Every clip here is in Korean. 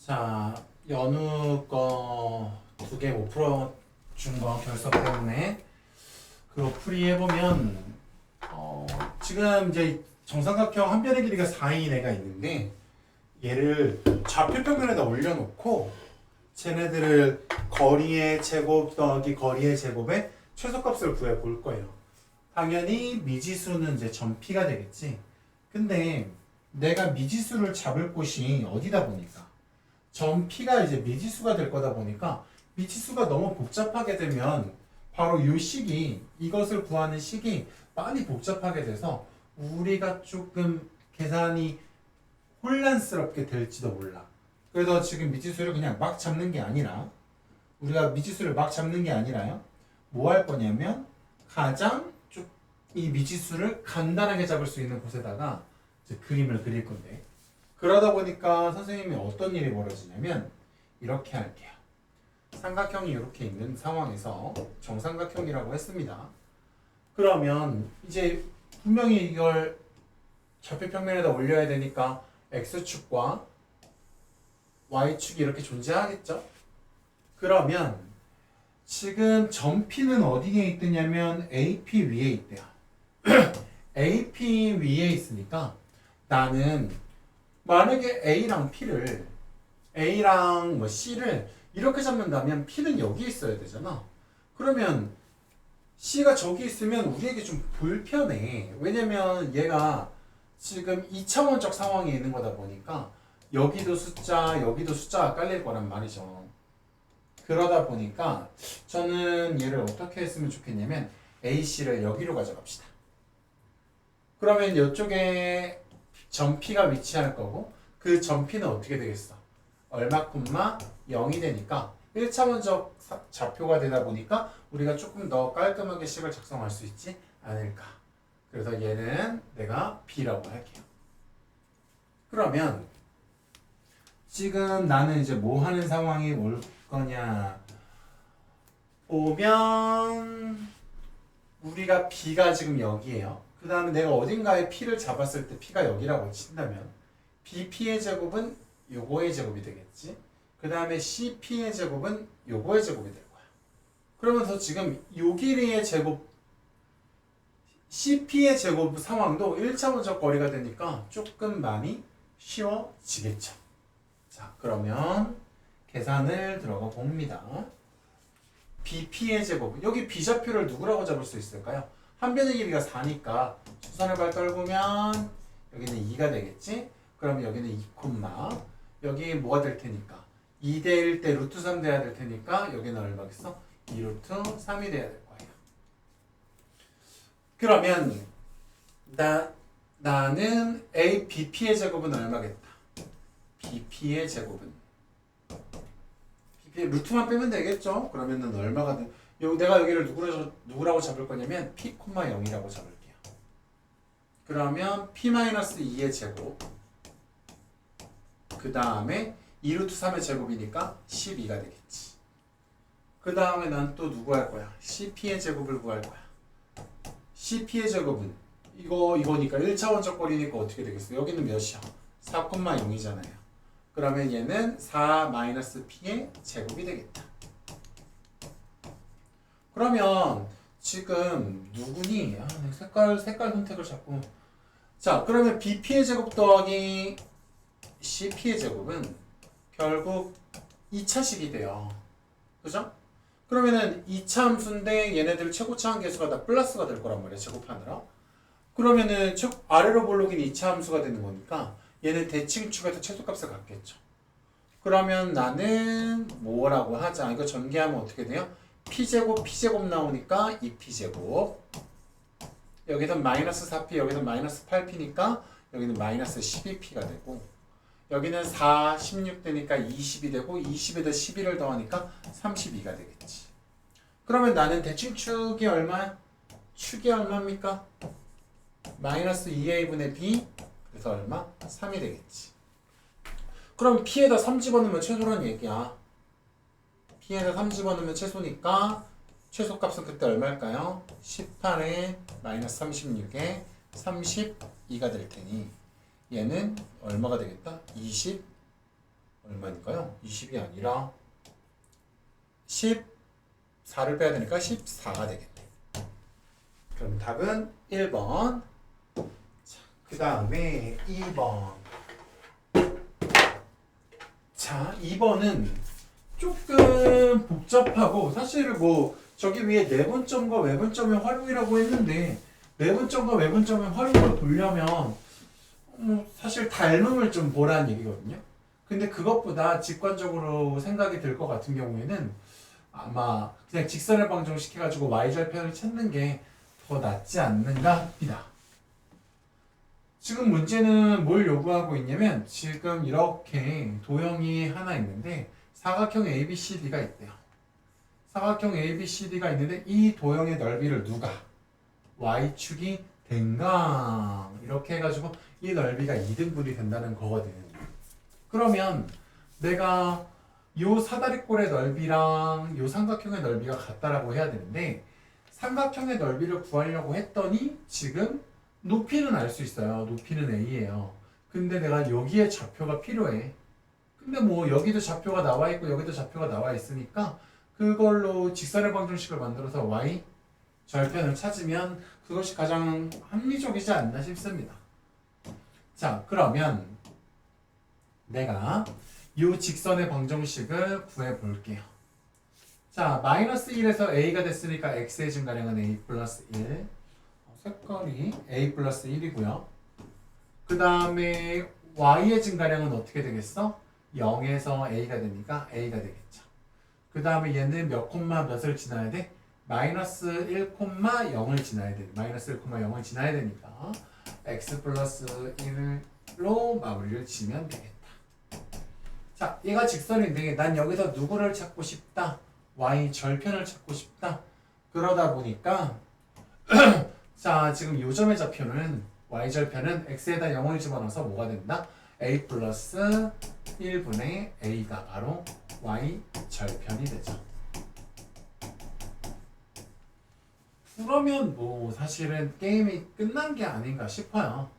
자, 연우 거 두 개 못 풀어준 거 결석 때문에 그거 풀이해보면 지금 이제 정삼각형 한 변의 길이가 4인 애가 있는데 얘를 좌표평면에다 올려놓고 쟤네들을 거리의 제곱 더하기 거리의 제곱의 최소값을 구해볼 거예요. 당연히 미지수는 이제 점 P가 되겠지. 근데 내가 미지수를 잡을 곳이 어디다 보니까 점 P가 이제 미지수가 될 거다 보니까 미지수가 너무 복잡하게 되면 바로 이 식이 이것을 구하는 식이 많이 복잡하게 돼서 우리가 조금 계산이 혼란스럽게 될지도 몰라. 그래서 지금 미지수를 그냥 막 잡는 게 아니라 우리가 미지수를 막 잡는 게 아니라요. 뭐 할 거냐면 가장 이 미지수를 간단하게 잡을 수 있는 곳에다가 이제 그림을 그릴 건데 그러다 보니까 선생님이 어떤 일이 벌어지냐면 이렇게 할게요. 삼각형이 이렇게 있는 상황에서 정삼각형이라고 했습니다. 그러면 이제 분명히 이걸 좌표평면에다 올려야 되니까 x축과 y축이 이렇게 존재하겠죠? 그러면 지금 점 P는 어디에 있느냐면 AP 위에 있대요. AP 위에 있으니까 나는 만약에 A랑 P를 A랑 뭐 C를 이렇게 잡는다면 P는 여기 있어야 되잖아. 그러면 C가 저기 있으면 우리에게 좀 불편해. 왜냐면 얘가 지금 2차원적 상황에 있는 거다 보니까 여기도 숫자가 깔릴 거란 말이죠. 그러다 보니까 저는 얘를 어떻게 했으면 좋겠냐면 AC를 여기로 가져갑시다. 그러면 이쪽에 점 P가 위치할 거고 그 점 P는 어떻게 되겠어? 얼마 콤마 0이 되니까 1차원적 좌표가 되다 보니까 우리가 조금 더 깔끔하게 식을 작성할 수 있지 않을까. 그래서 얘는 내가 B라고 할게요. 그러면 지금 나는 이제 뭐 하는 상황이 올 거냐 보면 우리가 B가 지금 여기에요. 그 다음에 내가 어딘가에 P를 잡았을 때 P가 여기라고 친다면 BP의 제곱은 요거의 제곱이 되겠지. 그 다음에 CP의 제곱은 요거의 제곱이 될 거야. 그러면서 지금 요 길이의 제곱 CP의 제곱 상황도 1차원적 거리가 되니까 조금 많이 쉬워지겠죠. 자, 그러면 계산을 들어가 봅니다. BP의 제곱, 여기 B좌표를 누구라고 잡을 수 있을까요? 한 변의 길이가 4니까 수선을 발 떨구면 여기는 2가 되겠지? 그러면 여기는 2, 여기 뭐가 될 테니까 2 대 1 대 루트 3 돼야 될 테니까 여기는 얼마겠어? 2 루트 3이 돼야 될 거예요. 그러면 나는 A, BP의 제곱은 얼마겠다? BP의 제곱은 BP의 루트만 빼면 되겠죠? 그러면은 얼마가 돼? 내가 여기를 누구라고 잡을 거냐면 P, 0이라고 잡을게요. 그러면 P-2의 제곱 그 다음에 2루트 3의 제곱이니까 12가 되겠지. 그 다음에 난 또 누구 할 거야? CP의 제곱을 구할 거야. CP의 제곱은 이거니까 1차원적 거리니까 어떻게 되겠어? 여기는 몇이야? 4,0이잖아요. 그러면 얘는 4-P의 제곱이 되겠다. 그러면 지금 누구니? 색깔 선택을 자꾸. 자, 그러면 BP의 제곱 더하기 CP의 제곱은 결국 2차식이 돼요. 그죠? 그러면은 2차 함수인데 얘네들 최고차 한계수가 다 플러스가 될 거란 말이야. 제곱하느라. 그러면은 아래로 볼록인 2차 함수가 되는 거니까 얘는 대칭축에서 최소값을 갖겠죠. 그러면 나는 뭐라고 하자. 이거 전개하면 어떻게 돼요? P제곱 나오니까 2P제곱. 여기는 마이너스 4P, 여기는 마이너스 8P니까 여기는 마이너스 12P가 되고 여기는 4, 16 되니까 20이 되고 20에다 12를 더하니까 32가 되겠지. 그러면 나는 대칭축이 얼마야? 축이 얼마입니까? 마이너스 2A분의 B 그래서 얼마? 3이 되겠지. 그럼 P에다 3 집어넣으면 최소란 얘기야. P에다 3 집어넣으면 최소니까 최소값은 그때 얼마일까요? 18에 마이너스 36에 32가 될 테니 얘는 얼마가 되겠다? 20 얼마니까요? 20이 아니라 14를 빼야 되니까 14가 되겠네. 그럼 답은 1번. 그 다음에 2번. 자, 2번은 조금 복잡하고 사실 뭐 저기 위에 내분점과 외분점의 활용이라고 했는데 내분점과 외분점의 활용을 보려면 사실 닮음을 좀 보라는 얘기거든요. 근데 그것보다 직관적으로 생각이 들 것 같은 경우에는 아마 그냥 직선을 방정시켜가지고 y절편을 찾는 게 더 낫지 않는가 합니다. 지금 문제는 뭘 요구하고 있냐면 지금 이렇게 도형이 하나 있는데 사각형 ABCD가 있대요. 사각형 ABCD가 있는데 이 도형의 넓이를 누가 Y축이 댕강 이렇게 해가지고 이 넓이가 2등분이 된다는 거거든. 그러면 내가 요 사다리꼴의 넓이랑 요 삼각형의 넓이가 같다라고 해야 되는데 삼각형의 넓이를 구하려고 했더니 지금 높이는 알 수 있어요. 높이는 A예요. 근데 내가 여기에 좌표가 필요해. 근데 뭐 여기도 좌표가 나와 있고 여기도 좌표가 나와 있으니까 그걸로 직선의 방정식을 만들어서 Y 절편을 찾으면 그것이 가장 합리적이지 않나 싶습니다. 자, 그러면 내가 이 직선의 방정식을 구해 볼게요. 자, 마이너스 1에서 A가 됐으니까 X의 증가량은 A 플러스 1. 색깔이 A 플러스 1이고요. 그 다음에 Y의 증가량은 어떻게 되겠어? 0에서 A가 되니까 A가 되겠죠. 그 다음에 얘는 몇 콤마 몇을 지나야 돼? 마이너스 1, 0을 지나야 돼. 마이너스 1, 0을 지나야 되니까 X 플러스 1로 마무리를 지면 되겠다. 자, 얘가 직선인데 난 여기서 누구를 찾고 싶다? Y 절편을 찾고 싶다. 그러다 보니까 자, 지금 요점의 좌표는 Y절편은 X에다 0을 집어넣어서 뭐가 된다? A 플러스 1분의 A가 바로 Y절편이 되죠. 그러면 뭐 사실은 게임이 끝난 게 아닌가 싶어요.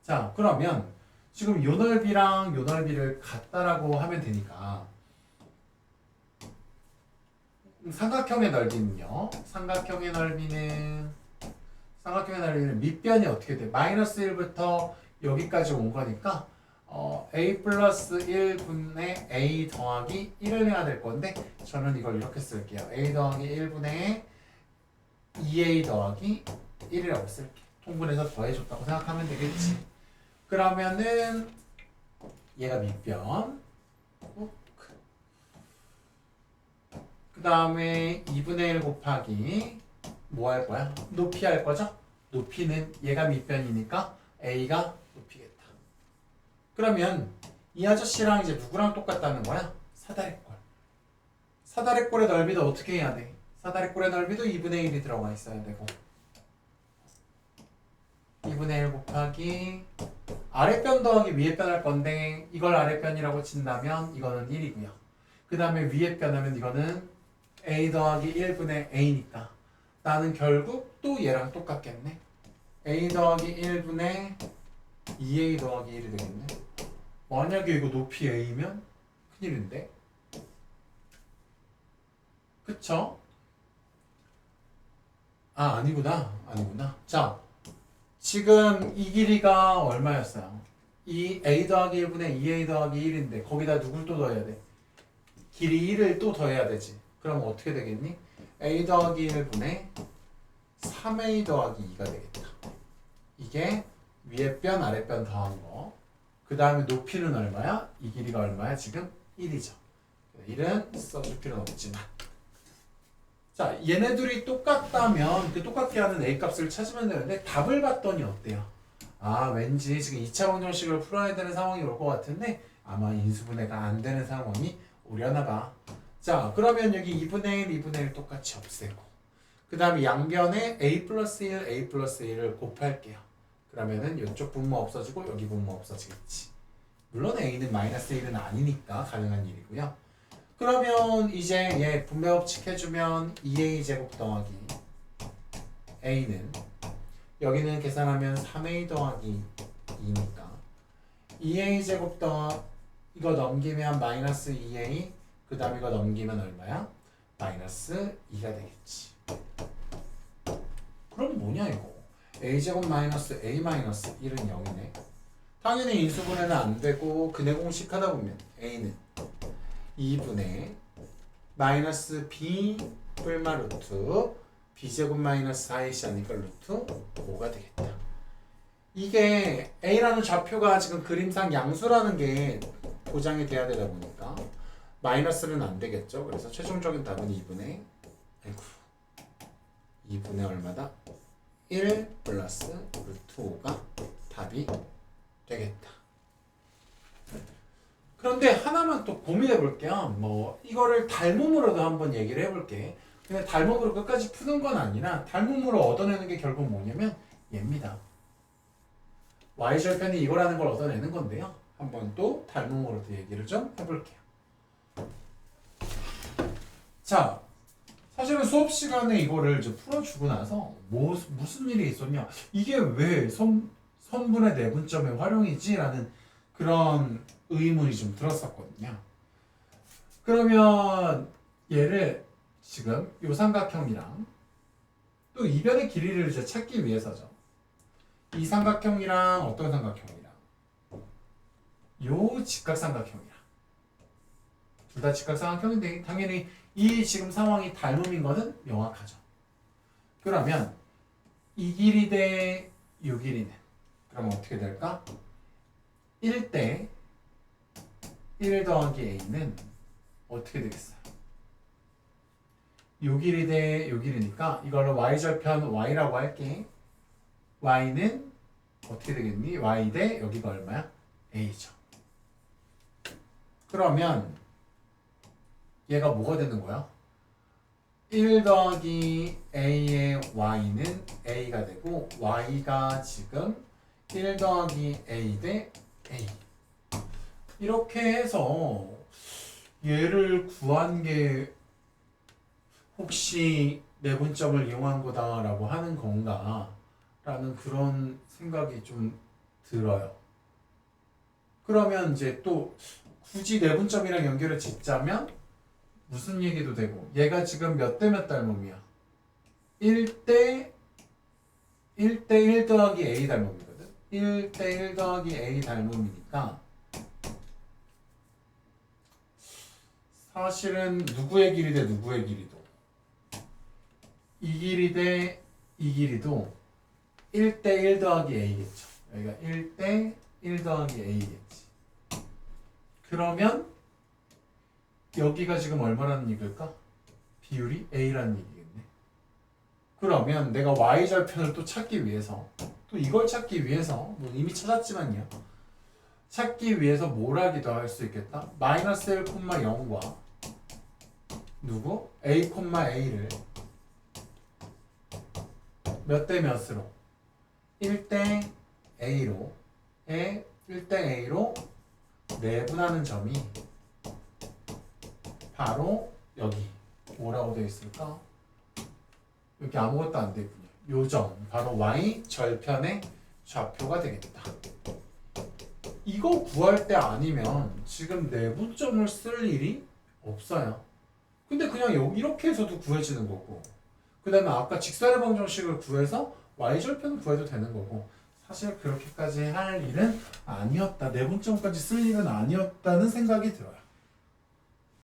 자, 그러면 지금 요 넓이랑 요 넓이를 같다라고 하면 되니까 삼각형의 넓이는요. 삼각형의 넓이는 밑변이 어떻게 돼? 마이너스 1부터 여기까지 온 거니까 A 플러스 1분의 A 더하기 1을 해야 될 건데 저는 이걸 이렇게 쓸게요. A 더하기 1분의 2A 더하기 1이라고 쓸게요. 통분해서 더해줬다고 생각하면 되겠지. 그러면은 얘가 밑변 그 다음에 2분의 1 곱하기 뭐 할 거야? 높이 할 거죠? 높이는 얘가 밑변이니까 A가 높이겠다. 그러면 이 아저씨랑 이제 누구랑 똑같다는 거야? 사다리꼴. 사다리꼴의 넓이도 어떻게 해야 돼? 사다리꼴의 넓이도 2분의 1이 들어가 있어야 되고 2분의 1 곱하기 아랫변 더하기 위에 변 할 건데 이걸 아랫변이라고 친다면 이거는 1이고요. 그 다음에 위에 변 하면 이거는 A 더하기 1분의 A니까 나는 결국 또 얘랑 똑같겠네. A 더하기 1분의 2A 더하기 1이 되겠네. 만약에 이거 높이 A면 큰일인데. 그쵸? 아, 아니구나. 자, 지금 이 길이가 얼마였어요? 이 A 더하기 1분의 2A 더하기 1인데 거기다 누굴 또 더해야 돼? 길이 1을 또 더해야 되지. 그럼 어떻게 되겠니? A 더하기 1분의 3A 더하기 2가 되겠다. 이게 위에 변 아래 변 더한 거. 그 다음에 높이는 얼마야? 이 길이가 얼마야? 지금 1이죠. 1은 써줄 필요는 없지만. 자, 얘네들이 똑같다면 그 똑같게 하는 A 값을 찾으면 되는데 답을 봤더니 어때요? 아, 왠지 지금 2차 방정식을 풀어야 되는 상황이 올 것 같은데 아마 인수분해가 안 되는 상황이 오려나 봐. 자, 그러면 여기 2분의 1, 2분의 1 똑같이 없애고 그 다음에 양변에 A 플러스 1, A 플러스 1을 곱할게요. 그러면은 이쪽 분모 없어지고 여기 분모 없어지겠지. 물론 A는 마이너스 1은 아니니까 가능한 일이고요. 그러면 이제 얘 분배법칙 해주면 2A 제곱 더하기 A는 여기는 계산하면 3A 더하기 2니까 2A 제곱 더하기 이거 넘기면 마이너스 2a 그 다음 이거 넘기면 얼마야? 마이너스 2가 되겠지. 그럼 뭐냐 이거? a제곱 마이너스 a 마이너스 1은 0이네. 당연히 인수분해는 안 되고 근해 공식 하다 보면 a는 2분의 마이너스 b 뿔마 루트 b제곱 마이너스 4ac 하니까 루트 5가 되겠다. 이게 a라는 좌표가 지금 그림상 양수라는 게 보장이 돼야 되다 보니까 마이너스는 안 되겠죠. 그래서 최종적인 답은 2분의 아이고 2분의 얼마다? 1 플러스 루트 5가 답이 되겠다. 그런데 하나만 또 고민해 볼게요. 뭐 이거를 닮음으로도 한번 얘기를 해볼게. 근데 닮음으로 끝까지 푸는 건 아니라 닮음으로 얻어내는 게 결국 뭐냐면 얘입니다. y절편이 이거라는 걸 얻어내는 건데요. 한번 또 닮음으로도 얘기를 좀 해볼게요. 자, 사실은 수업 시간에 이거를 이제 풀어주고 나서 무슨 일이 있었냐? 이게 왜 선분의 내분점의 활용이지? 라는 그런 의문이 좀 들었었거든요. 그러면 얘를 지금 요 삼각형이랑 또 이변의 길이를 이제 찾기 위해서죠. 이 삼각형이랑 어떤 삼각형이랑 요 직각삼각형이랑 둘 다 직각삼각형인데 당연히 이 지금 상황이 닮음인 거는 명확하죠. 그러면 이 길이 대 이 길이는 그러면 어떻게 될까? 1대 1 더하기 a는 어떻게 되겠어요? 요 길이 대 요 길이니까 이걸로 y절편 y라고 할게. y는 어떻게 되겠니? y 대 여기가 얼마야? a죠. 그러면 얘가 뭐가 되는 거야? 1 더하기 a의 y는 a가 되고 y가 지금 1 더하기 a 대 a. 이렇게 해서 얘를 구한 게 혹시 내분점을 이용한 거다라고 하는 건가? 라는 그런 생각이 좀 들어요. 그러면 이제 또 굳이 내분점이랑 연결을 짓자면 무슨 얘기도 되고 얘가 지금 몇 대 몇 닮음이야? 1대 1 더하기 a 닮음이거든. 1대 1 더하기 a 닮음이니까 사실은 누구의 길이 대 누구의 길이도 이 길이 대 이 길이도 1대 1 더하기 a겠죠. 여기가 1대 1 더하기 a겠지. 그러면 여기가 지금 얼마라는 얘기일까? 비율이 a라는 얘기겠네. 그러면 내가 y절편을 또 찾기 위해서 또 이걸 찾기 위해서 뭐 이미 찾았지만요. 찾기 위해서 뭘 하기도 할 수 있겠다. 마이너스 1, 0과 누구? a, a를 몇 대 몇으로? 1대 a로 1대 a로 내분하는 점이 바로 여기 뭐라고 되어 있을까? 여기 아무것도 안 되어 있군요. 요 점 바로 y 절편의 좌표가 되겠다. 이거 구할 때 아니면 지금 내분점을 쓸 일이 없어요. 근데 그냥 여기 이렇게 해서도 구해지는 거고 그 다음에 아까 직선의 방정식을 구해서 y절편을 구해도 되는 거고 사실 그렇게까지 할 일은 아니었다. 내분점까지 쓸 일은 아니었다는 생각이 들어요.